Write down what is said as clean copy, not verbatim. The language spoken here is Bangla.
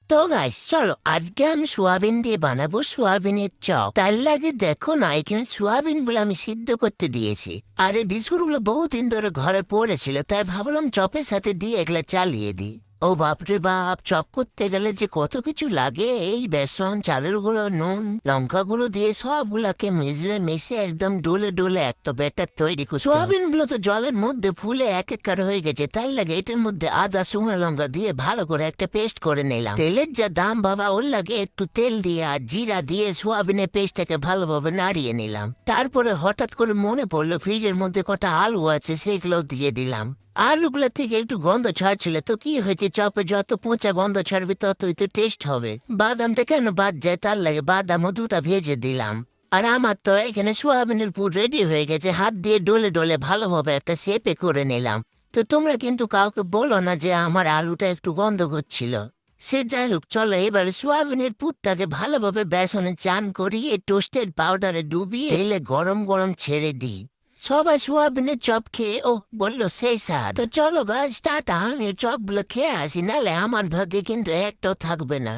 তো গাইস চলো আজকে আমি সোয়াবিন দিয়ে বানাবো সোয়াবিনের চপ। তার লাগে দেখো না, এখানে সোয়াবিন গুলো আমি সিদ্ধ করতে দিয়েছি। আর এই বিস্কুটগুলো বহুদিন ধরে ঘরে পড়েছিল, তাই ভাবলাম চপের সাথে দিয়ে এগুলা চালিয়ে দিই। ও বাপরে বাপ, চপ করতে গেলে যে কত কিছু লাগে! এই বেসন, চালের গুঁড়ো, নুন, লঙ্কা গুঁড়ো দিয়ে সবগুলাকে মিশে একদম ডোলে ডোলে একটা ব্যাটার তৈরি করছি। সোয়াবিন গুলো তো জলের মধ্যে ফুলে এক একার হয়ে গেছে, তার লাগে এটার মধ্যে আদা, শুকনো লঙ্কা দিয়ে ভালো করে একটা পেস্ট করে নিলাম। তেলের যা দাম বাবা, ওর লাগে একটু তেল দিয়ে আর জিরা দিয়ে সোয়াবিনের পেস্টটাকে ভালোভাবে নাড়িয়ে নিলাম। তারপরে হঠাৎ করে মনে পড়লো ফ্রিজের মধ্যে কটা আলু আছে, সেগুলো দিয়ে দিলাম। আলুগুলা থেকে একটু গন্ধ ছাড়ছিল, তো কি হয়েছে, চপে যত পচা গন্ধ ছাড়বে ততই তো টেস্ট হবে। বাদামটা কেন বাদ যায়, তার লাগে বাদামও দুটা ভেজে দিলাম। আর আমার তো এখানে সোয়াবিনের পুর রেডি হয়ে গেছে, হাত দিয়ে ডলে ডলে ভালোভাবে একটা শেপে করে নিলাম। তো তোমরা কিন্তু কাউকে বলো না যে আমার আলুটা একটু গন্ধ করছিল। সে যাই হোক, চলো এবার সোয়াবিনের পুরটাকে ভালোভাবে বেসনে চান করিয়ে টোস্টেড পাউডারে ডুবিয়ে তেলে গরম গরম ছেড়ে দিই। সবাই সোয়াবিনের চপ খেয়ে ও বললো সেই স্বাদ। তো চলো গাছ টাটা, আমি চপগুলো খেয়ে আসি, নাহলে আমার ভাগ্যে কিন্তু একটাও থাকবে না।